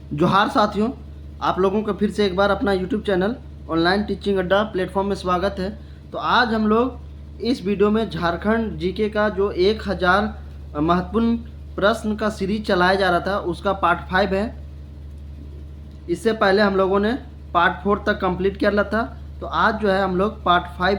जोहार साथियों, आप लोगों का फिर से एक बार अपना यूट्यूब चैनल ऑनलाइन टीचिंग अड्डा प्लेटफॉर्म में स्वागत है। तो आज हम लोग इस वीडियो में झारखंड जीके का जो 1000 महत्वपूर्ण प्रश्न का सीरीज चलाया जा रहा था उसका पार्ट 5 है। इससे पहले हम लोगों ने पार्ट 4 तक कंप्लीट कर लिया था। तो आज जो है हम लोग पार्ट 5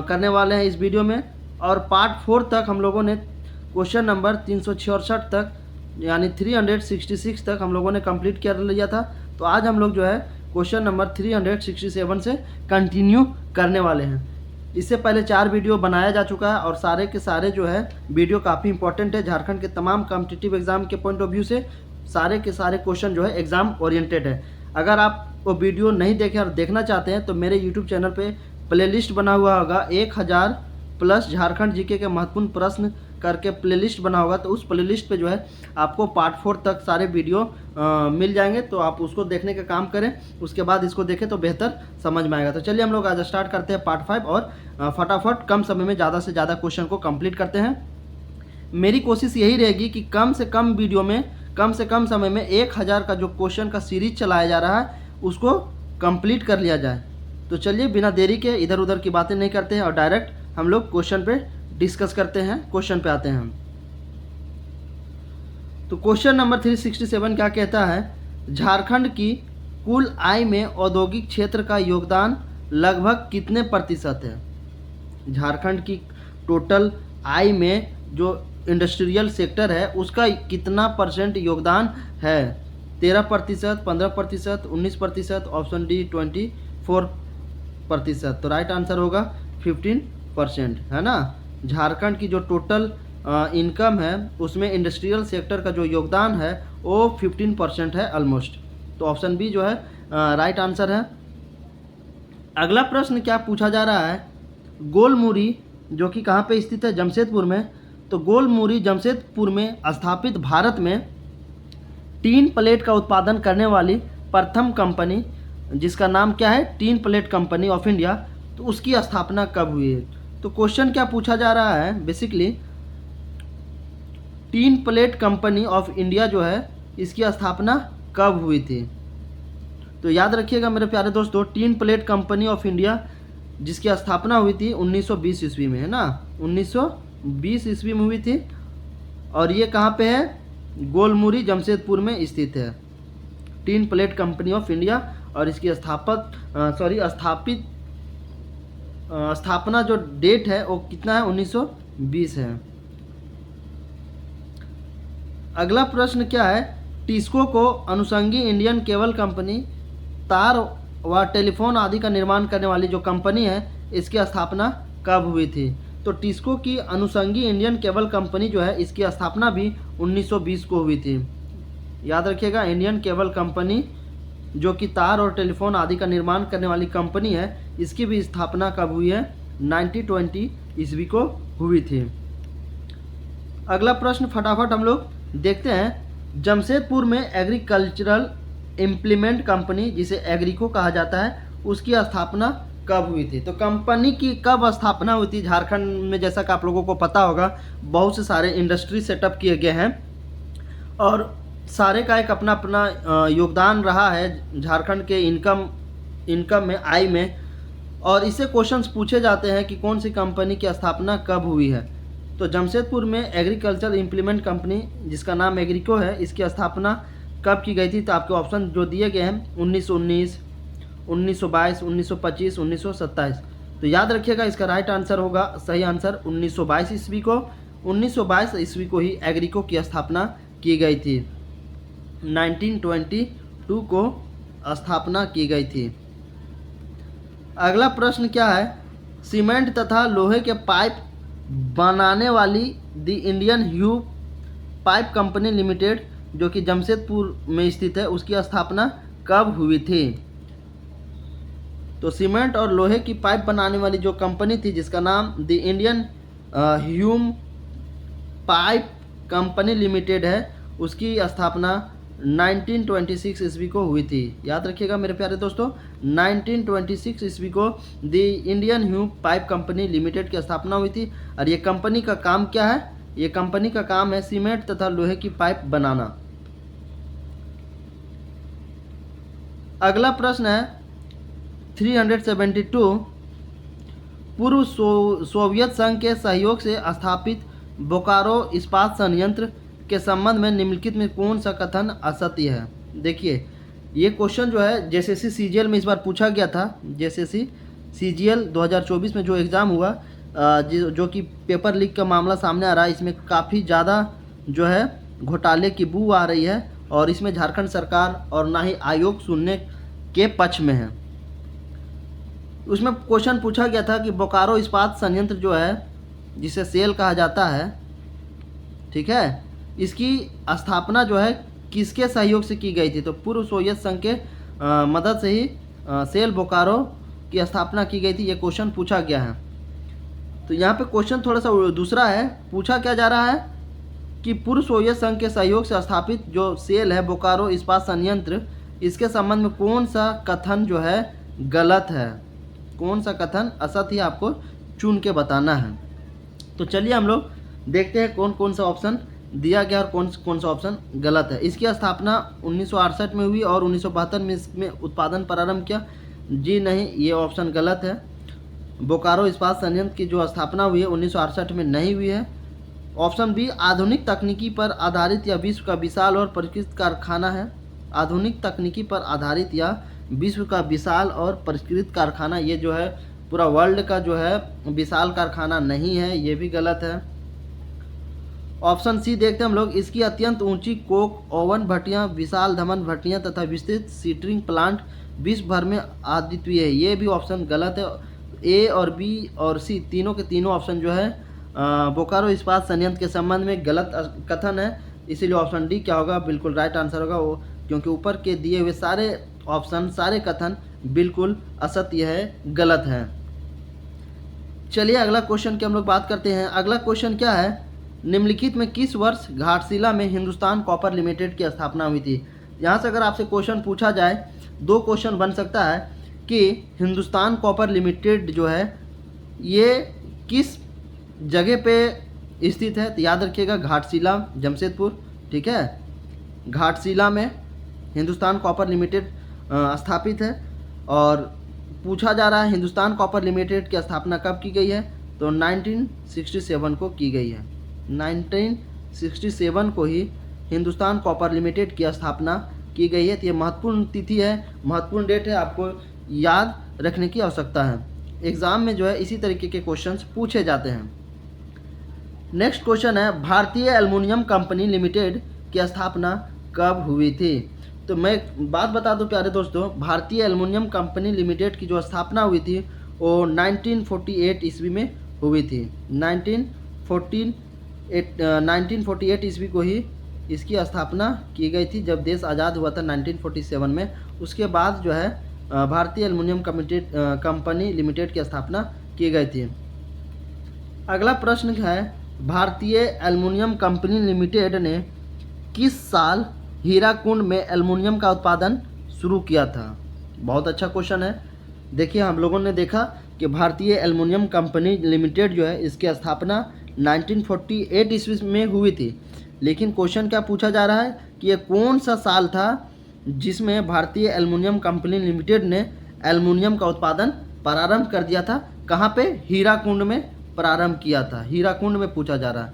करने वाले हैं इस वीडियो में, और पार्ट 4 तक हम लोगों ने क्वेश्चन नंबर 366 तक यानी 366 तक हम लोगों ने कंप्लीट कर लिया था। तो आज हम लोग जो है क्वेश्चन नंबर 367 से कंटिन्यू करने वाले हैं। इससे पहले 4 वीडियो बनाया जा चुका है और सारे के सारे जो है वीडियो काफ़ी इंपॉर्टेंट है। झारखंड के तमाम कॉम्पिटिटिव एग्जाम के पॉइंट ऑफ व्यू से सारे के सारे क्वेश्चन जो है एग्ज़ाम ओरिएंटेड है। अगर आप वो वीडियो नहीं देखें और देखना चाहते हैं तो मेरे यूट्यूब चैनल पे प्लेलिस्ट बना हुआ होगा, 1000 प्लस झारखंड जीके के महत्वपूर्ण प्रश्न करके प्लेलिस्ट बना होगा। तो उस प्लेलिस्ट पे जो है आपको पार्ट 4 तक सारे वीडियो मिल जाएंगे। तो आप उसको देखने का काम करें, उसके बाद इसको देखें तो बेहतर समझ में आएगा। तो चलिए हम लोग आज स्टार्ट करते हैं पार्ट 5 और फटाफट कम समय में ज़्यादा से ज़्यादा क्वेश्चन को कंप्लीट करते हैं। मेरी कोशिश यही रहेगी कि कम से कम वीडियो में कम से कम समय में 1000 का जो क्वेश्चन का सीरीज चलाया जा रहा है उसको कंप्लीट कर लिया जाए। तो चलिए बिना देरी के इधर उधर की बातें नहीं करते हैं और डायरेक्ट हम लोग क्वेश्चन पे डिस्कस करते हैं, क्वेश्चन पे आते हैं हम। तो क्वेश्चन नंबर 367 क्या कहता है, झारखंड की कुल आय में औद्योगिक क्षेत्र का योगदान लगभग कितने प्रतिशत है। झारखंड की टोटल आय में जो इंडस्ट्रियल सेक्टर है उसका कितना परसेंट योगदान है। 13%, 15%, 19%, ऑप्शन डी 24%। तो राइट आंसर होगा 15%, है ना। झारखंड की जो टोटल इनकम है उसमें इंडस्ट्रियल सेक्टर का जो योगदान है वो 15% है ऑलमोस्ट। तो ऑप्शन बी जो है राइट आंसर है। अगला प्रश्न क्या पूछा जा रहा है, गोलमुरी जो कि कहाँ पे स्थित है, जमशेदपुर में। तो गोलमुरी जमशेदपुर में स्थापित भारत में टीन प्लेट का उत्पादन करने वाली प्रथम कंपनी जिसका नाम क्या है, tin plate company of India. तो उसकी स्थापना कब हुई है। तो क्वेश्चन क्या पूछा जा रहा है, basically tin plate company of India जो है इसकी स्थापना कब हुई थी। तो याद रखिएगा मेरे प्यारे दोस्तों, tin plate company of India जिसकी स्थापना हुई थी 1920 ईस्वी में, है ना। 1920 ईस्वी में हुई थी और ये कहाँ पे है, गोलमुरी जमशेदपुर में स्थित है tin plate company of India. और इसकी स्थापना जो डेट है वो कितना है, 1920 है। अगला प्रश्न क्या है, टिस्को को अनुषंगी इंडियन केबल कंपनी तार व टेलीफोन आदि का निर्माण करने वाली जो कंपनी है इसकी स्थापना कब हुई थी। तो टिस्को की अनुषंगी इंडियन केबल कंपनी जो है इसकी स्थापना भी 1920 को हुई थी। याद रखिएगा, इंडियन केबल कंपनी जो कि तार और टेलीफोन आदि का निर्माण करने वाली कंपनी है इसकी भी स्थापना कब हुई है, 1920 ईस्वी को हुई थी। अगला प्रश्न फटाफट हम लोग देखते हैं। जमशेदपुर में एग्रीकल्चरल इम्प्लीमेंट कंपनी जिसे एग्रीको कहा जाता है उसकी स्थापना कब हुई थी। तो कंपनी की कब स्थापना हुई थी। झारखंड में जैसा कि आप लोगों को पता होगा बहुत से सारे इंडस्ट्री सेटअप किए गए हैं और सारे का एक अपना अपना योगदान रहा है झारखंड के इनकम में, आय में। और इससे क्वेश्चंस पूछे जाते हैं कि कौन सी कंपनी की स्थापना कब हुई है। तो जमशेदपुर में एग्रीकल्चर इम्प्लीमेंट कंपनी जिसका नाम एग्रीको है इसकी स्थापना कब की गई थी। तो आपके ऑप्शन जो दिए गए हैं 1919, 1922, 1925, 1927। तो याद रखिएगा इसका राइट आंसर होगा, सही आंसर 1922 ईस्वी को। 1922 ईस्वी को ही एग्रीको की स्थापना की गई थी। 1922 को स्थापना की गई थी। अगला प्रश्न क्या है, सीमेंट तथा लोहे के पाइप बनाने वाली the Indian Hume pipe company limited जो कि जमशेदपुर में स्थित है उसकी स्थापना कब हुई थी। तो सीमेंट और लोहे की पाइप बनाने वाली जो कंपनी थी जिसका नाम the Indian Hume pipe company limited है उसकी स्थापना 1926 ईस्वी को हुई थी। याद रखिएगा मेरे प्यारे दोस्तों, 1926 ईस्वी को the Indian Hume pipe company limited की स्थापना हुई थी। और ये कंपनी का काम क्या है, ये कंपनी का काम है सीमेंट तथा लोहे की पाइप बनाना। अगला प्रश्न है 372, पूर्व सोवियत संघ के सहयोग से स्थापित बोकारो इस्पात संयंत्र के संबंध में निम्नलिखित में कौन सा कथन असत्य है। देखिए ये क्वेश्चन जो है जेएसएससी सीजीएल में इस बार पूछा गया था। जेएसएससी सीजीएल 2024 में जो एग्ज़ाम हुआ, जो कि पेपर लीक का मामला सामने आ रहा है, इसमें काफ़ी ज़्यादा जो है घोटाले की बू आ रही है और इसमें झारखंड सरकार और ना ही आयोग सुनने के पक्ष में है। उसमें क्वेश्चन पूछा गया था कि बोकारो इस्पात संयंत्र जो है, जिसे सेल कहा जाता है, ठीक है, इसकी स्थापना जो है किसके सहयोग से की गई थी। तो पूर्व सोवियत संघ के मदद से ही सेल बोकारो की स्थापना की गई थी, ये क्वेश्चन पूछा गया है। तो यहाँ पे क्वेश्चन थोड़ा सा दूसरा है। पूछा क्या जा रहा है कि पूर्व सोवियत संघ के सहयोग से स्थापित जो सेल है बोकारो इस्पात संयंत्र, इसके संबंध में कौन सा कथन जो है गलत है, कौन सा कथन असत्य है, आपको चुन के बताना है। तो चलिए हम लोग देखते हैं कौन कौन सा ऑप्शन दिया गया और कौन कौन सा ऑप्शन गलत है। इसकी स्थापना 1968 में हुई और 1972 में इसमें उत्पादन प्रारंभ किया। जी नहीं, ये ऑप्शन गलत है। बोकारो इस्पात संयंत्र की जो स्थापना हुई है 1968 में नहीं हुई है। ऑप्शन बी, आधुनिक तकनीकी पर आधारित या विश्व का विशाल और परिष्कृत कारखाना है। आधुनिक तकनीकी पर आधारित या विश्व का विशाल और परिष्कृत कारखाना, ये जो है पूरा वर्ल्ड का जो है विशाल कारखाना नहीं है, ये भी गलत है। ऑप्शन सी देखते हैं हम लोग, इसकी अत्यंत ऊंची कोक ओवन भट्टियाँ, विशाल धमन भट्टियाँ तथा विस्तृत सीटरिंग प्लांट विश्व भर में अद्वितीय है, ये भी ऑप्शन गलत है। ए और बी और सी तीनों के तीनों ऑप्शन जो है बोकारो इस्पात संयंत्र के संबंध में गलत कथन है, इसीलिए ऑप्शन डी क्या होगा, बिल्कुल राइट आंसर होगा वो, क्योंकि ऊपर के दिए हुए सारे ऑप्शन, सारे कथन बिल्कुल असत्य है, गलत है। चलिए अगला क्वेश्चन की हम लोग बात करते हैं। अगला क्वेश्चन क्या है, निम्नलिखित में किस वर्ष घाटशिला में हिंदुस्तान कॉपर लिमिटेड की स्थापना हुई थी। यहाँ से अगर आपसे क्वेश्चन पूछा जाए, दो क्वेश्चन बन सकता है कि हिंदुस्तान कॉपर लिमिटेड जो है ये किस जगह पे स्थित है। तो याद रखिएगा घाटशिला, जमशेदपुर, ठीक है, घाटशिला में हिंदुस्तान कॉपर लिमिटेड स्थापित है। और पूछा जा रहा है हिंदुस्तान कॉपर लिमिटेड की स्थापना कब की गई है, तो 1967 को की गई है। 1967 को ही हिंदुस्तान कॉपर लिमिटेड की स्थापना की गई है। तो ये महत्वपूर्ण तिथि है, महत्वपूर्ण डेट है, आपको याद रखने की आवश्यकता है। एग्ज़ाम में जो है इसी तरीके के क्वेश्चंस पूछे जाते हैं। नेक्स्ट क्वेश्चन है, भारतीय एल्युमिनियम कंपनी लिमिटेड की स्थापना कब हुई थी। तो मैं बात बता दूं प्यारे दोस्तों, भारतीय एल्युमिनियम कंपनी लिमिटेड की जो स्थापना हुई थी वो 1948 ईस्वी में हुई थी। 1948 ईस्वी को ही इसकी स्थापना की गई थी, जब देश आज़ाद हुआ था 1947 में। उसके बाद जो है भारतीय एल्युमिनियम कंपनी लिमिटेड की स्थापना की गई थी। अगला प्रश्न है, भारतीय एल्युमिनियम कंपनी लिमिटेड ने किस साल हीराकुंड में एल्युमिनियम का उत्पादन शुरू किया था। बहुत अच्छा क्वेश्चन है। देखिए हम लोगों ने देखा कि भारतीय एल्युमिनियम कंपनी लिमिटेड जो है इसकी स्थापना 1948 ईस्वी में हुई थी, लेकिन क्वेश्चन क्या पूछा जा रहा है कि ये कौन सा साल था जिसमें भारतीय एल्युमिनियम कंपनी लिमिटेड ने एल्युमिनियम का उत्पादन प्रारंभ कर दिया था। कहाँ पे, हीराकुंड में प्रारंभ किया था, हीराकुंड में पूछा जा रहा है।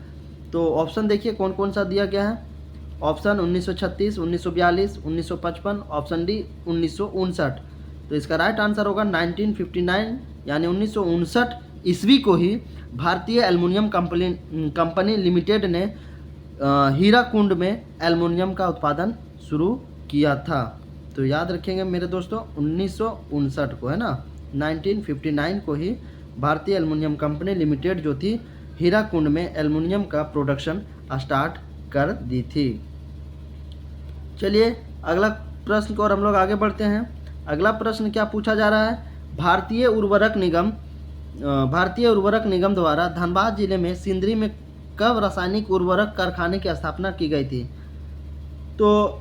तो ऑप्शन देखिए कौन कौन सा दिया गया है। Option 1936, 1942, 1955, option D 1959। तो इसका राइट आंसर होगा 1959, यानी 1959 ईस्वी को ही भारतीय एल्युमिनियम कंपनी लिमिटेड ने हीराकुंड में एल्युमिनियम का उत्पादन शुरू किया था। तो याद रखेंगे मेरे दोस्तों 1959 को, है ना, 1959 को ही भारतीय एल्युमिनियम कंपनी लिमिटेड जो थी हीराकुंड में एल्युमिनियम का प्रोडक्शन स्टार्ट कर दी थी। चलिए अगला प्रश्न को और हम लोग आगे बढ़ते हैं। अगला प्रश्न क्या पूछा जा रहा है, भारतीय उर्वरक निगम द्वारा धनबाद जिले में सिंदरी में कब रासायनिक उर्वरक कारखाने की स्थापना की गई थी। तो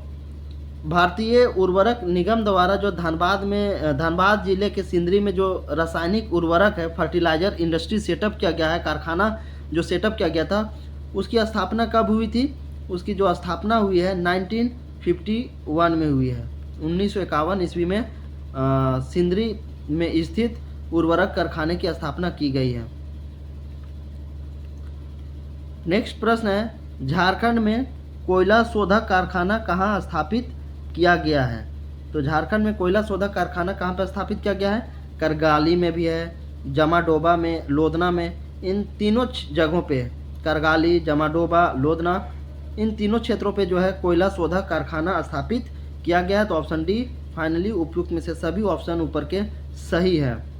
भारतीय उर्वरक निगम द्वारा जो धनबाद जिले के सिंदरी में जो रासायनिक उर्वरक है, फर्टिलाइजर इंडस्ट्री सेटअप किया गया है, कारखाना जो सेटअप किया गया था, उसकी स्थापना कब हुई थी। उसकी जो स्थापना हुई है 1951 में हुई है। 1951 ईस्वी में सिंदरी में स्थित उर्वरक कारखाने की स्थापना की गई है। नेक्स्ट प्रश्न है, झारखंड में कोयला शोधक कारखाना कहाँ स्थापित किया गया है? तो झारखंड में कोयला शोधक कारखाना कहाँ पर स्थापित किया गया है? करगाली में भी है, जमाडोबा में, लोधना में, इन तीनों जगहों पे, करगाली, जमाडोबा, लोधना, इन तीनों क्षेत्रों पे जो है कोयला शोधक कारखाना स्थापित किया गया है। तो ऑप्शन डी फाइनली उपयुक्त में से सभी ऑप्शन ऊपर के सही है।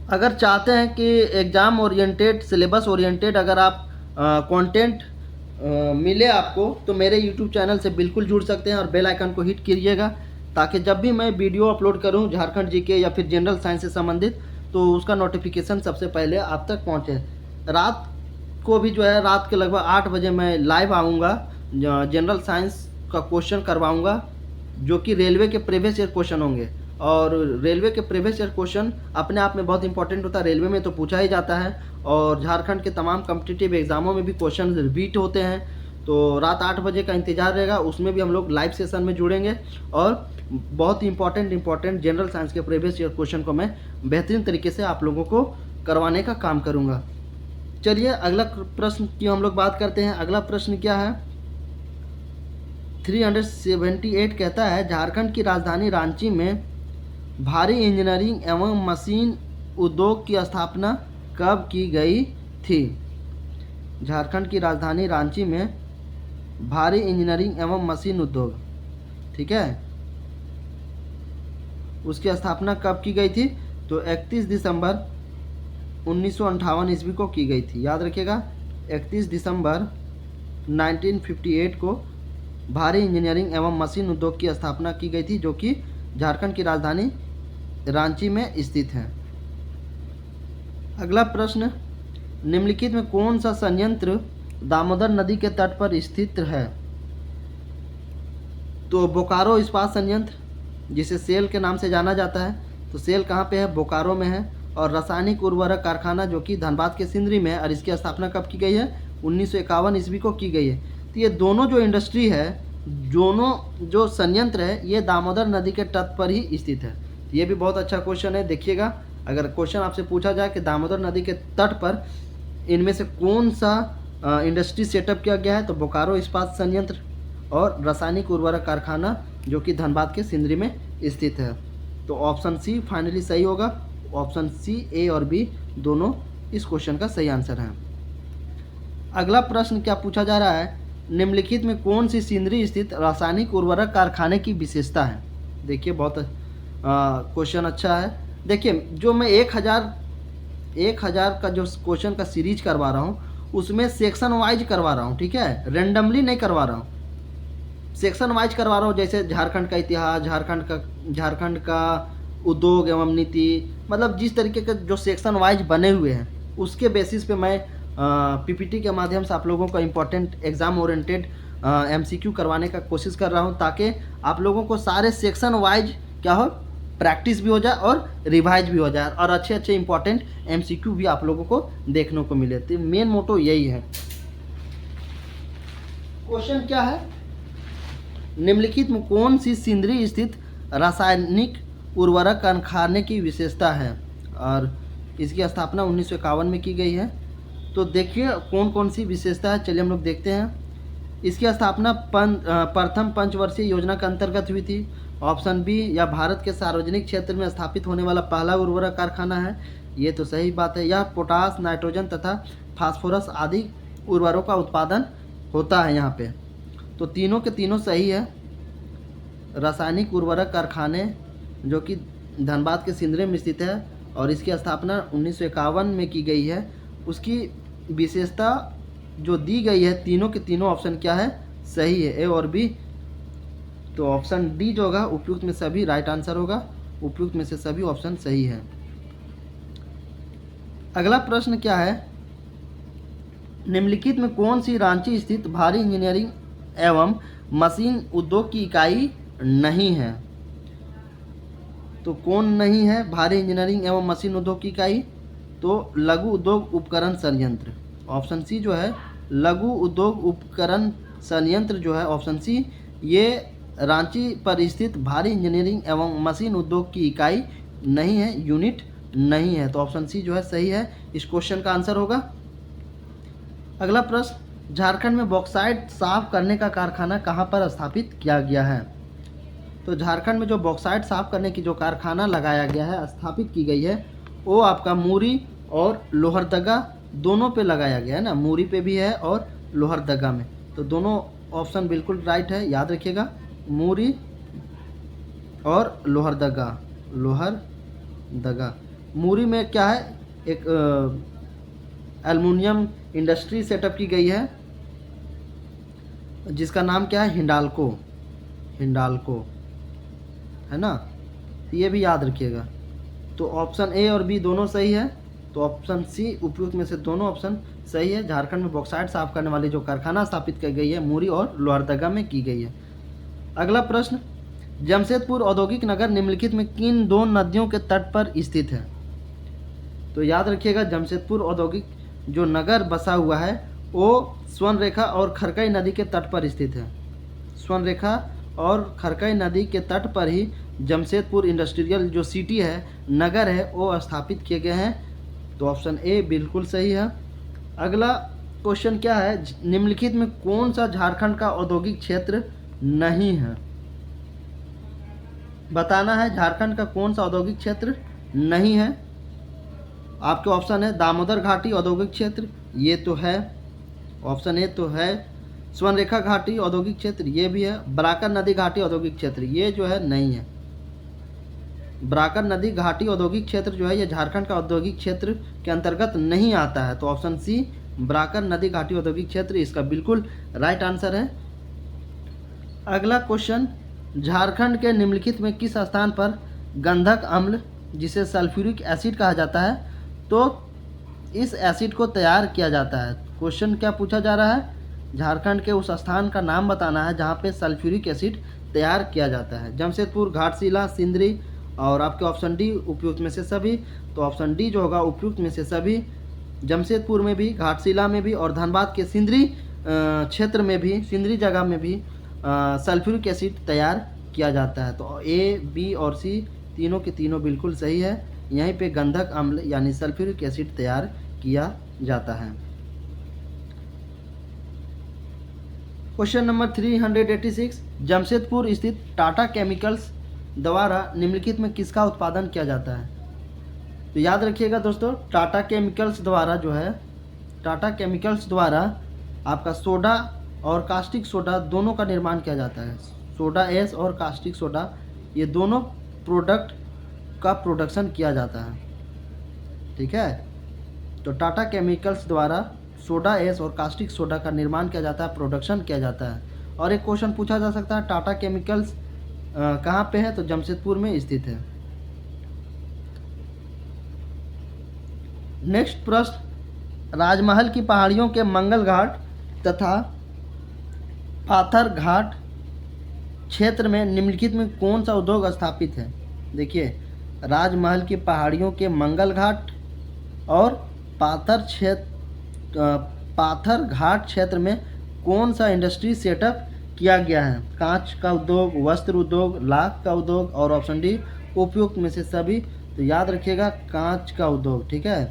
अगर चाहते हैं कि एग्ज़ाम ओरिएंटेड, सिलेबस ओरिएंटेड अगर आप कंटेंट मिले आपको, तो मेरे यूट्यूब चैनल से बिल्कुल जुड़ सकते हैं और बेल आइकन को हिट कीजिएगा, ताकि जब भी मैं वीडियो अपलोड करूं झारखंड जीके या फिर जनरल साइंस से संबंधित, तो उसका नोटिफिकेशन सबसे पहले आप तक पहुंचे। रात को भी जो है, रात के लगभग 8 बजे मैं लाइव आऊँगा, जनरल साइंस का क्वेश्चन करवाऊँगा, जो कि रेलवे के प्रीवियस ईयर क्वेश्चन होंगे। और रेलवे के प्रीवियस ईयर क्वेश्चन अपने आप में बहुत इंपॉर्टेंट होता है, रेलवे में तो पूछा ही जाता है, और झारखंड के तमाम कॉम्पिटिटिव एग्जामों में भी क्वेश्चन रिपीट होते हैं। तो रात 8 बजे का इंतजार रहेगा, उसमें भी हम लोग लाइव सेशन में जुड़ेंगे और बहुत इंपॉर्टेंट जनरल साइंस के प्रीवियस ईयर क्वेश्चन को मैं बेहतरीन तरीके से आप लोगों को करवाने का काम करूँगा। चलिए अगला प्रश्न की हम लोग बात करते हैं। अगला प्रश्न क्या है? 378 कहता है, झारखंड की राजधानी रांची में भारी इंजीनियरिंग एवं मशीन उद्योग की स्थापना कब की गई थी? झारखंड की राजधानी रांची में भारी इंजीनियरिंग एवं मशीन उद्योग, ठीक है, उसकी स्थापना कब की गई थी? तो 31 दिसंबर 1958 ईस्वी को की गई थी। याद रखिएगा, 31 दिसंबर 1958 को भारी इंजीनियरिंग एवं मशीन उद्योग की स्थापना की गई थी, जो कि झारखंड की राजधानी रांची में स्थित है। अगला प्रश्न, निम्नलिखित में कौन सा संयंत्र दामोदर नदी के तट पर स्थित है? तो बोकारो इस्पात संयंत्र, जिसे सेल के नाम से जाना जाता है, तो सेल कहाँ पे है? बोकारो में है। और रासायनिक उर्वरक कारखाना जो कि धनबाद के सिंदरी में है, और इसकी स्थापना कब की गई है? 1951 ईस्वी को की गई है। तो ये दोनों जो इंडस्ट्री है, दोनों जो संयंत्र है, ये दामोदर नदी के तट पर ही स्थित है। ये भी बहुत अच्छा क्वेश्चन है। देखिएगा, अगर क्वेश्चन आपसे पूछा जाए कि दामोदर नदी के तट पर इनमें से कौन सा इंडस्ट्री सेटअप किया गया है, तो बोकारो इस्पात संयंत्र और रासायनिक उर्वरक कारखाना जो कि धनबाद के सिंदरी में स्थित है। तो ऑप्शन सी फाइनली सही होगा। ऑप्शन सी, ए और बी दोनों इस क्वेश्चन का सही आंसर है। अगला प्रश्न क्या पूछा जा रहा है? निम्नलिखित में कौन सी सिंदरी स्थित रासायनिक उर्वरक कारखाने की विशेषता है? देखिए, बहुत क्वेश्चन अच्छा है। देखिए, जो मैं 1000 का जो क्वेश्चन का सीरीज करवा रहा हूँ, उसमें सेक्शन वाइज करवा रहा हूँ, ठीक है, रेंडमली नहीं करवा रहा हूँ, सेक्शन वाइज करवा रहा हूँ। जैसे झारखंड का इतिहास, झारखंड का उद्योग एवं नीति, मतलब जिस तरीके के जो सेक्शन वाइज बने हुए हैं, उसके बेसिस पे मैं पीपीटी के माध्यम से आप लोगों को इम्पोर्टेंट एग्जाम ओरिएंटेड एमसीक्यू करवाने का कोशिश कर रहा हूं, ताकि आप लोगों को सारे सेक्शन वाइज क्या हो, प्रैक्टिस भी हो जाए और रिवाइज भी हो जाए, और अच्छे इंपॉर्टेंट एमसीक्यू भी आप लोगों को देखने को मिले। तो मेन मोटो यही है। क्वेश्चन क्या है? निम्नलिखित में कौन सी सिंदरी स्थित रासायनिक उर्वरक कारखाने की विशेषता है? और इसकी स्थापना 1951 में की गई है। तो देखिए कौन कौन सी विशेषता है, चलिए हम लोग देखते हैं। इसकी स्थापना प्रथम पंचवर्षीय योजना के अंतर्गत हुई थी। ऑप्शन बी, यह भारत के सार्वजनिक क्षेत्र में स्थापित होने वाला पहला उर्वरक कारखाना है। ये तो सही बात है। यह पोटास, नाइट्रोजन तथा फास्फोरस आदि उर्वरकों का उत्पादन होता है यहाँ पे। तो तीनों के तीनों सही है। रासायनिक उर्वरक कारखाने जो कि धनबाद के सिंदरी में स्थित है और इसकी स्थापना 1951 में की गई है। उसकी विशेषता जो दी गई है, तीनों के तीनों ऑप्शन क्या है, सही है, ए और बी। तो ऑप्शन डी जो होगा उपयुक्त में सभी राइट आंसर होगा। उपयुक्त में से सभी ऑप्शन सही है। अगला प्रश्न क्या है? निम्नलिखित में कौन सी रांची स्थित भारी इंजीनियरिंग एवं मशीन उद्योग की इकाई नहीं है? तो कौन नहीं है भारी इंजीनियरिंग एवं मशीन उद्योग की इकाई? तो लघु उद्योग उपकरण संयंत्र। ऑप्शन सी जो है लघु उद्योग उपकरण संयंत्र जो है ऑप्शन सी, ये रांची पर स्थित भारी इंजीनियरिंग एवं मशीन उद्योग की इकाई नहीं है, यूनिट नहीं है। तो ऑप्शन सी जो है सही है, इस क्वेश्चन का आंसर होगा। अगला प्रश्न, झारखंड में बॉक्साइट साफ करने का कारखाना कहाँ पर स्थापित किया गया है? तो झारखंड में जो बॉक्साइट साफ करने की जो कारखाना लगाया गया है, स्थापित की गई है, वो आपका मूरी और लोहरदगा दोनों पे लगाया गया है ना, मूरी पे भी है और लोहरदगा में। तो दोनों ऑप्शन बिल्कुल राइट है, याद रखिएगा, मूरी और लोहरदगा। लोहरदगा मूरी में क्या है, एक एल्युमिनियम इंडस्ट्री सेटअप की गई है जिसका नाम क्या है, हिंडाल्को। हिंडाल्को है ना, ये भी याद रखिएगा। तो ऑप्शन ए और बी दोनों सही है, तो ऑप्शन सी उपयुक्त में से दोनों ऑप्शन सही है। झारखंड में बॉक्साइट साफ करने वाली जो कारखाना स्थापित की गई है, मूरी और लोहरदगा में की गई है। अगला प्रश्न, जमशेदपुर औद्योगिक नगर निम्नलिखित में किन दो नदियों के तट पर स्थित है? तो याद रखिएगा, जमशेदपुर औद्योगिक जो नगर बसा हुआ है वो स्वर्णरेखा और खरकई नदी के तट पर स्थित है। स्वर्णरेखा और खरकई नदी के तट पर ही जमशेदपुर इंडस्ट्रियल जो सिटी है, नगर है, वो स्थापित किए गए हैं। तो ऑप्शन ए बिल्कुल सही है। अगला क्वेश्चन क्या है, निम्नलिखित में कौन सा झारखंड का औद्योगिक क्षेत्र नहीं है? बताना है झारखंड का कौन सा औद्योगिक क्षेत्र नहीं है। आपके ऑप्शन है दामोदर घाटी औद्योगिक क्षेत्र, ये तो है, ऑप्शन ए तो है। स्वर्णरेखा घाटी औद्योगिक क्षेत्र, ये भी है। बराकर नदी घाटी औद्योगिक क्षेत्र, ये जो है नहीं है। बराकर नदी घाटी औद्योगिक क्षेत्र जो है ये झारखंड का औद्योगिक क्षेत्र के अंतर्गत नहीं आता है। तो ऑप्शन सी, बराकर नदी घाटी औद्योगिक क्षेत्र, इसका बिल्कुल राइट आंसर है। अगला क्वेश्चन, झारखंड के निम्नलिखित में किस स्थान पर गंधक अम्ल जिसे सल्फ्यूरिक एसिड कहा जाता है, तो इस एसिड को तैयार किया जाता है? क्वेश्चन क्या पूछा जा रहा है, झारखंड के उस स्थान का नाम बताना है जहाँ पे सल्फ्यूरिक एसिड तैयार किया जाता है। जमशेदपुर, घाटशिला, सिंदरी और आपके ऑप्शन डी उपयुक्त में से सभी। तो ऑप्शन डी जो होगा उपयुक्त में से सभी। जमशेदपुर में भी, घाटशिला में भी और धनबाद के सिंदरी क्षेत्र में भी, सिंदरी जगह में भी सल्फ्यूरिक एसिड तैयार किया जाता है। तो ए, बी और सी तीनों के तीनों बिल्कुल सही है। यहीं पे गंधक अम्ल यानी सल्फ्यूरिक एसिड तैयार किया जाता है। क्वेश्चन नंबर 386, जमशेदपुर स्थित टाटा केमिकल्स द्वारा निम्नलिखित में किसका उत्पादन किया जाता है? तो याद रखिएगा दोस्तों, टाटा केमिकल्स द्वारा जो है, टाटा केमिकल्स द्वारा आपका सोडा और कास्टिक सोडा दोनों का निर्माण किया जाता है। सोडा एस और कास्टिक सोडा, ये दोनों प्रोडक्ट का प्रोडक्शन किया जाता है। ठीक है, तो टाटा केमिकल्स द्वारा सोडा एस और कास्टिक सोडा का निर्माण किया जाता है, प्रोडक्शन किया जाता है। और एक क्वेश्चन पूछा जा सकता है, टाटा केमिकल्स कहाँ पे है? तो जमशेदपुर में स्थित है। नेक्स्ट प्रश्न, राजमहल की पहाड़ियों के मंगल घाट तथा पाथर घाट क्षेत्र में निम्नलिखित में कौन सा उद्योग स्थापित है? देखिए, राजमहल की पहाड़ियों के मंगल घाट और पाथर घाट क्षेत्र में कौन सा इंडस्ट्री सेटअप किया गया है? कांच का उद्योग, वस्त्र उद्योग, लाख का उद्योग और ऑप्शन डी उपयुक्त में से सभी। तो याद रखिएगा, कांच का उद्योग। ठीक है,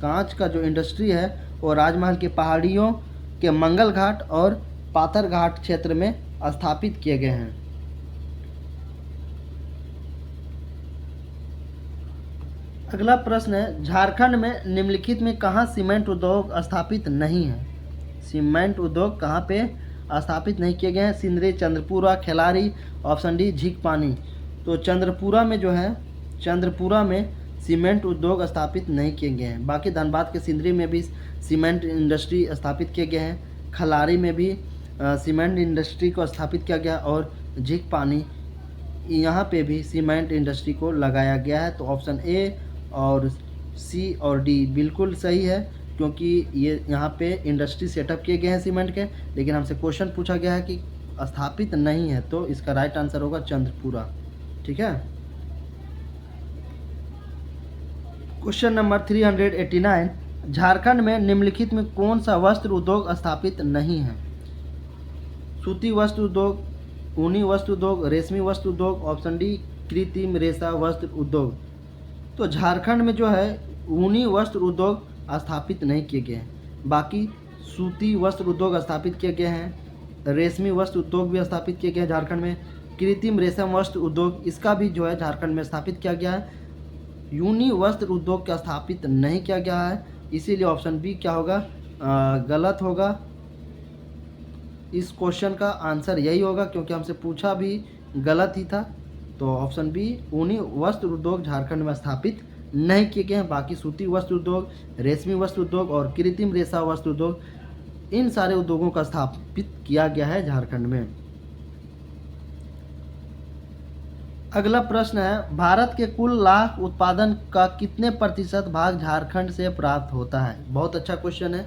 कांच का जो इंडस्ट्री है वो राजमहल की पहाड़ियों के मंगल घाट और पाथर घाट क्षेत्र में स्थापित किए गए हैं। अगला प्रश्न है, झारखंड में निम्नलिखित में कहाँ सीमेंट उद्योग स्थापित नहीं है? सीमेंट उद्योग कहाँ पे स्थापित नहीं किए गए हैं? Sindri, Chandrapura, Khelari, option D Jhinkpani. तो चंद्रपुरा में जो है, चंद्रपुरा में सीमेंट उद्योग स्थापित नहीं किए गए हैं। बाकी धनबाद के सिंदरी में भी सीमेंट इंडस्ट्री स्थापित किए गए हैं। खलारी में भी सीमेंट इंडस्ट्री को स्थापित किया गया और झींकपानी यहाँ पे भी सीमेंट इंडस्ट्री को लगाया गया है। तो ऑप्शन ए और सी और डी बिल्कुल सही है, क्योंकि ये यहाँ पे इंडस्ट्री सेटअप किए गए हैं सीमेंट के, लेकिन हमसे क्वेश्चन पूछा गया है कि स्थापित नहीं है, तो इसका राइट आंसर होगा चंद्रपुरा। ठीक है, क्वेश्चन नंबर 389, झारखंड में निम्नलिखित में कौन सा वस्त्र उद्योग स्थापित नहीं है? सूती वस्त्र उद्योग, ऊनी वस्त्र उद्योग, रेशमी वस्त्र उद्योग। ऑप्शन डी कृत्रिम रेशा वस्त्र उद्योग। तो झारखंड में जो है ऊनी वस्त्र उद्योग स्थापित नहीं किए गए हैं, बाकी सूती वस्त्र उद्योग स्थापित किए गए हैं, रेशमी वस्त्र उद्योग भी स्थापित किए गए हैं झारखंड में। कृत्रिम रेशम वस्त्र उद्योग इसका भी जो है झारखंड में स्थापित किया गया है। यूनी वस्त्र उद्योग का स्थापित नहीं किया गया है, इसीलिए ऑप्शन बी क्या होगा, गलत होगा। इस क्वेश्चन का आंसर यही होगा क्योंकि हमसे पूछा भी गलत ही था। तो ऑप्शन बी ऊनी वस्त्र उद्योग झारखंड में स्थापित नहीं किए गए हैं, बाकी सूती वस्त्र उद्योग, रेशमी वस्त्र उद्योग और कृत्रिम रेशा वस्त्र उद्योग इन सारे उद्योगों का स्थापित किया गया है झारखंड में। अगला प्रश्न है, भारत के कुल लाख उत्पादन का कितने प्रतिशत भाग झारखंड से प्राप्त होता है? बहुत अच्छा क्वेश्चन है,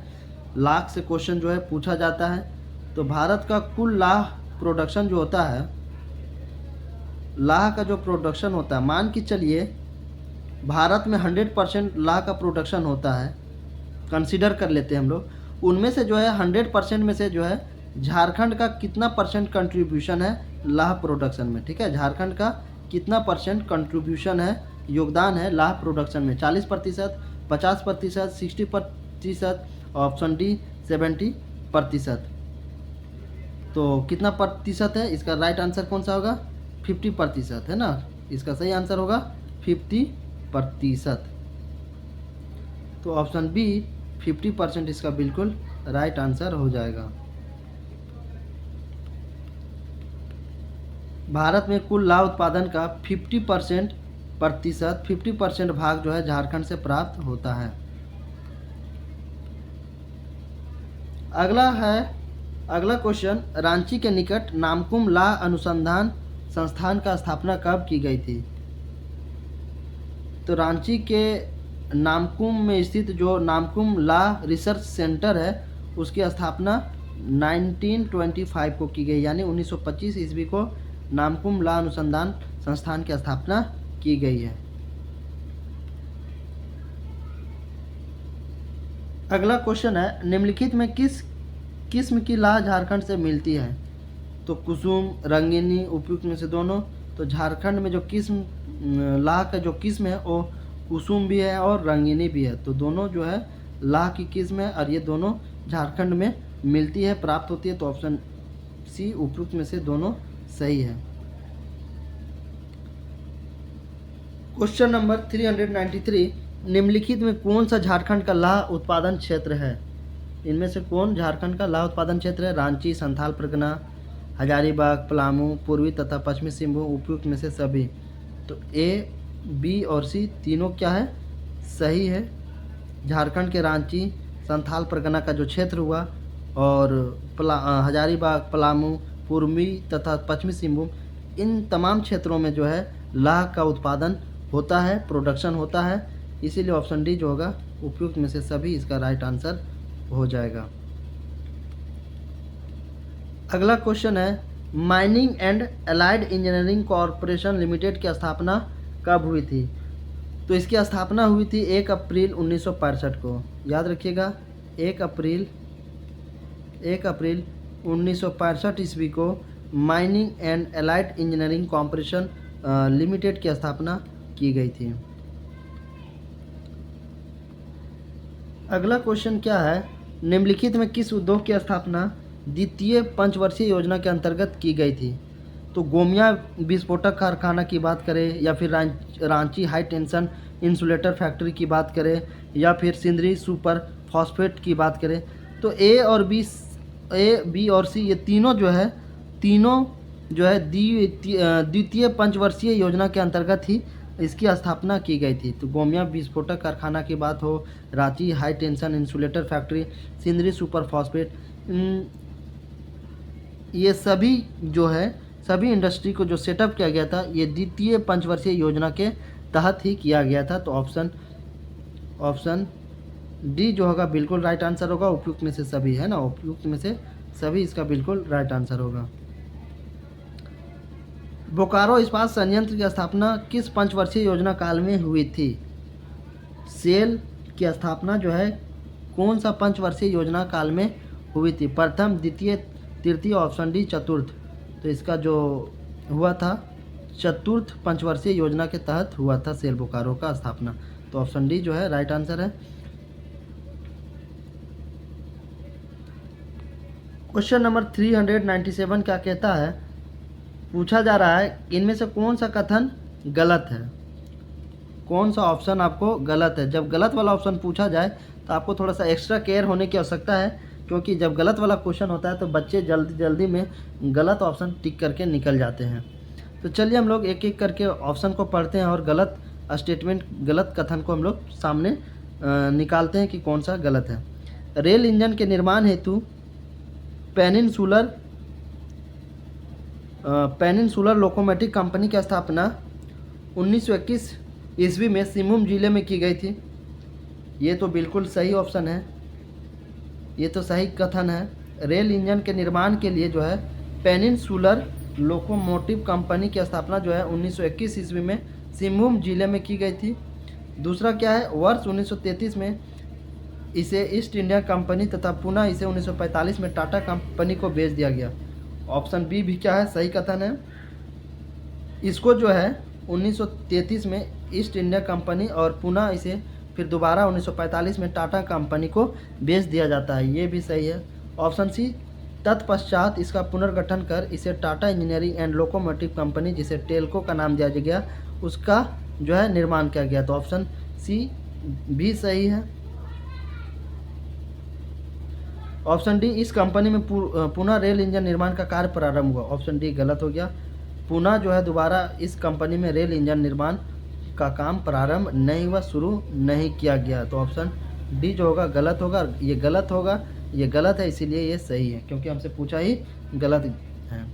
लाख से क्वेश्चन जो है पूछा जाता है। तो भारत का कुल लाख प्रोडक्शन जो होता है, लाह का जो प्रोडक्शन होता है, मान के चलिए भारत में 100% लाह का प्रोडक्शन होता है, कंसीडर कर लेते हैं हम लोग। उनमें से जो है 100% में से जो है झारखंड का कितना परसेंट कंट्रीब्यूशन है लाह प्रोडक्शन में? ठीक है, झारखंड का कितना परसेंट कंट्रीब्यूशन है, योगदान है लाह प्रोडक्शन में? 40%, 50%, 60%, ऑप्शन डी 70%। तो कितना प्रतिशत है? इसका राइट आंसर कौन सा होगा? 50% है ना, इसका सही आंसर होगा 50%। तो ऑप्शन बी 50% इसका बिल्कुल राइट आंसर हो जाएगा। भारत में कुल लाह उत्पादन का 50% भाग जो है झारखंड से प्राप्त होता है। अगला क्वेश्चन, रांची के निकट नामकुम लाह अनुसंधान संस्थान का स्थापना कब की गई थी? तो रांची के नामकुम में स्थित जो नामकुम लाह रिसर्च सेंटर है उसकी स्थापना 1925 को की गई, यानी 1925 ईस्वी को नामकुम लाह अनुसंधान संस्थान की स्थापना की गई है। अगला क्वेश्चन है, निम्नलिखित में किस किस्म की लाह झारखंड से मिलती है? तो कुसुम, रंगीनी, उपयुक्त में से दोनों। तो झारखंड में जो किस्म लाह का जो किस्म है वो कुसुम भी है और रंगीनी भी है। तो दोनों जो है लाह की किस्म है और ये दोनों झारखंड में मिलती है, प्राप्त होती है। तो ऑप्शन सी उपयुक्त में से दोनों सही है। क्वेश्चन नंबर 393, निम्नलिखित में कौन सा झारखंड का लाह उत्पादन क्षेत्र है? इनमें से कौन झारखंड का लाह उत्पादन क्षेत्र है? रांची, संथाल परगना, हजारीबाग, पलामू, पूर्वी तथा पश्चिमी सिंहभूम, उपयुक्त में से सभी। तो ए, बी और सी तीनों क्या है? सही है। झारखंड के रांची, संथाल परगना का जो क्षेत्र हुआ और हजारीबाग, पलामू, पूर्वी तथा पश्चिमी सिंहभूम, इन तमाम क्षेत्रों में जो है लाह का उत्पादन होता है, प्रोडक्शन होता है। इसीलिए ऑप्शन डी जो होगा उपयुक्त में से सभी इसका राइट आंसर हो जाएगा। अगला क्वेश्चन है, mining and allied engineering corporation limited की स्थापना कब हुई थी? तो इसकी स्थापना हुई थी 1 अप्रैल 1965 को। याद रखिएगा, 1 अप्रैल 1965 ईस्वी को mining and allied engineering corporation limited की स्थापना की गई थी। अगला क्वेश्चन क्या है, निम्नलिखित में किस उद्योग की स्थापना द्वितीय पंचवर्षीय योजना के अंतर्गत की गई थी? तो गोमिया विस्फोटक कारखाना की बात करें या फिर Ranchi high tension insulator factory की बात करें या फिर सिंदरी सुपर फॉस्फेट की बात करें, तो ए, बी और सी ये तीनों जो है द्वितीय पंचवर्षीय योजना के अंतर्गत ही इसकी स्थापना की गई थी। तो गोमिया विस्फोटक कारखाना की बात हो, Ranchi high tension insulator factory, Sindri super phosphate, ये सभी जो है सभी इंडस्ट्री को जो सेटअप किया गया था ये द्वितीय पंचवर्षीय योजना के तहत ही किया गया था। तो ऑप्शन डी जो होगा बिल्कुल राइट आंसर होगा। उपयुक्त में से सभी है ना, उपयुक्त में से सभी इसका बिल्कुल राइट आंसर होगा। बोकारो इस्पात संयंत्र की स्थापना किस पंचवर्षीय योजना काल में हुई थी? सेल की स्थापना जो है कौन सा पंचवर्षीय योजना काल में हुई थी? प्रथम, द्वितीय, तृतीय, ऑप्शन डी चतुर्थ। तो इसका जो हुआ था चतुर्थ पंचवर्षीय योजना के तहत हुआ था सेल बोकारो का स्थापना। तो ऑप्शन डी जो है राइट आंसर है। क्वेश्चन नंबर 397 क्या कहता है? पूछा जा रहा है इनमें से कौन सा कथन गलत है? कौन सा ऑप्शन आपको गलत है? जब गलत वाला ऑप्शन पूछा जाए तो आपको थोड़ा सा एक्स्ट्रा केयर होने की आवश्यकता है, क्योंकि जब गलत वाला क्वेश्चन होता है तो बच्चे जल्दी जल्दी में गलत ऑप्शन टिक करके निकल जाते हैं। तो चलिए हम लोग एक एक करके ऑप्शन को पढ़ते हैं और गलत स्टेटमेंट, गलत कथन को हम लोग सामने निकालते हैं कि कौन सा गलत है। रेल इंजन के निर्माण हेतु पेनिनसुलर लोकोमोटिव कंपनी की स्थापना 1921 ईस्वी में सिंहभूम जिले में की गई थी। ये तो बिल्कुल सही ऑप्शन है, ये तो सही कथन है। रेल इंजन के निर्माण के लिए जो है पेनिनसुलर लोकोमोटिव कंपनी की स्थापना जो है 1921 ईस्वी में सिंहभूम जिले में की गई थी। दूसरा क्या है? वर्ष 1933 में इसे ईस्ट इंडिया कंपनी तथा पुनः इसे 1945 में टाटा कंपनी को बेच दिया गया। ऑप्शन बी भी क्या है? सही कथन है। इसको जो है 1933 में ईस्ट इंडिया कंपनी और पुनः इसे फिर दोबारा 1945 में टाटा कंपनी को बेच दिया जाता है, ये भी सही है। ऑप्शन सी, तत्पश्चात इसका पुनर्गठन कर इसे Tata engineering and locomotive company, जिसे टेल्को का नाम दिया गया, उसका जो है निर्माण किया गया। तो ऑप्शन सी भी सही है। ऑप्शन डी, इस कंपनी में पुनः रेल इंजन निर्माण का कार्य प्रारंभ हुआ। ऑप्शन डी गलत हो गया। पुनः जो है दोबारा इस कंपनी में रेल इंजन निर्माण का काम प्रारंभ नहीं हुआ, शुरू नहीं किया गया। तो ऑप्शन डी जो होगा गलत होगा। ये गलत होगा, ये गलत है, इसीलिए ये सही है, क्योंकि हमसे पूछा ही गलत है।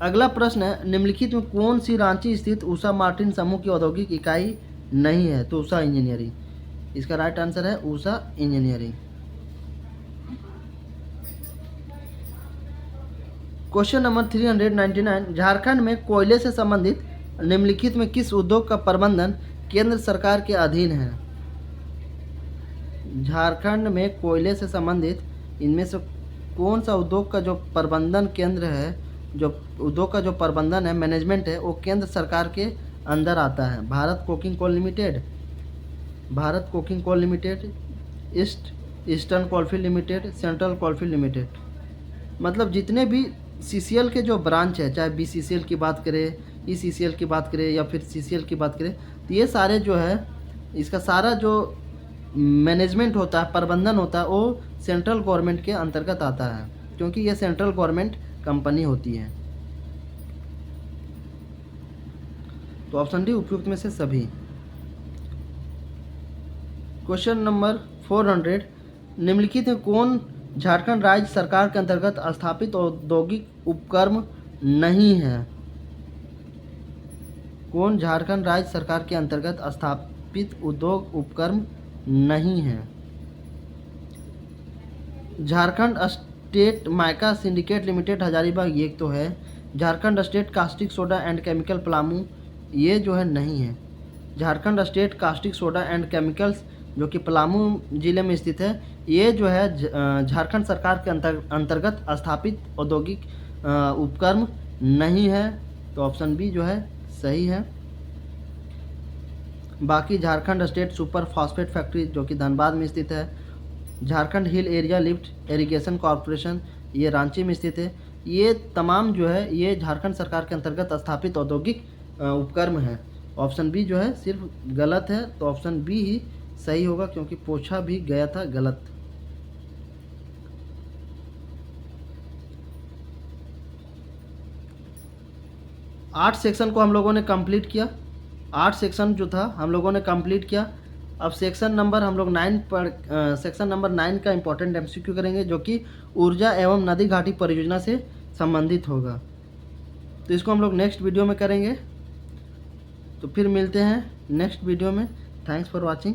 अगला प्रश्न है, निम्नलिखित में कौन सी रांची स्थित उषा मार्टिन समूह की औद्योगिक इकाई नहीं है? तो उषा इंजीनियरिंग, इसका राइट आंसर है Usha engineering. Question number 399, Jharkhand में कोयले से संबंधित निम्नलिखित में किस उद्योग का प्रबंधन केंद्र सरकार के अधीन है? झारखंड में कोयले से संबंधित इनमें से कौन सा उद्योग का जो प्रबंधन केंद्र है, जो उद्योग का जो प्रबंधन है, मैनेजमेंट है, वो केंद्र सरकार के अंदर आता है? Bharat coking coal limited, Bharat coking coal limited, eastern coalfield limited, central coalfield limited. मतलब जितने भी CCL के जो ब्रांच है, चाहे BCCL की बात करें, ECCL की बात करें या फिर CCL की बात करें, तो ये सारे जो है इसका सारा जो मैनेजमेंट होता है, प्रबंधन होता है, वो सेंट्रल गवर्नमेंट के अंतर्गत आता है, क्योंकि ये सेंट्रल गवर्नमेंट कंपनी होती है। तो ऑप्शन डी उपयुक्त में से सभी। क्वेश्चन नंबर 400, निम्नलिखित में कौन झारखंड राज्य सरकार के अंतर्गत स्थापित औद्योगिक उपक्रम नहीं है? कौन झारखंड राज्य सरकार के अंतर्गत स्थापित उद्योग उपक्रम नहीं है? Jharkhand state mica syndicate limited Hazaribagh, ये तो है। Jharkhand state caustic soda and chemical Palamu, ये जो है नहीं है। Jharkhand state caustic soda and chemicals जो कि पलामू जिले में स्थित है, ये जो है झारखंड सरकार के अंतर्गत स्थापित औद्योगिक उपक्रम नहीं है। तो ऑप्शन बी जो है सही है। बाकी Jharkhand state super phosphate factory जो कि धनबाद में स्थित है, Jharkhand hill area lift irrigation corporation, ये रांची में स्थित है। ये तमाम जो है ये झारखंड सरकार के अंतर्गत स्थापित औद्योगिक उपक्रम है। ऑप्शन बी जो है सिर्फ गलत है। तो ऑप्शन बी ही सही होगा, क्योंकि पूछा भी गया था गलत। आठ सेक्शन को हम लोगों ने कंप्लीट किया। 8 सेक्शन जो था हम लोगों ने कंप्लीट किया। अब सेक्शन नंबर हम लोग 9 पर सेक्शन नंबर 9 का इम्पोर्टेंट MCQ करेंगे, जो कि ऊर्जा एवं नदी घाटी परियोजना से संबंधित होगा। तो इसको हम लोग नेक्स्ट वीडियो में करेंगे। तो फिर मिलते हैं नेक्स्ट वीडियो में। Thanks for watching.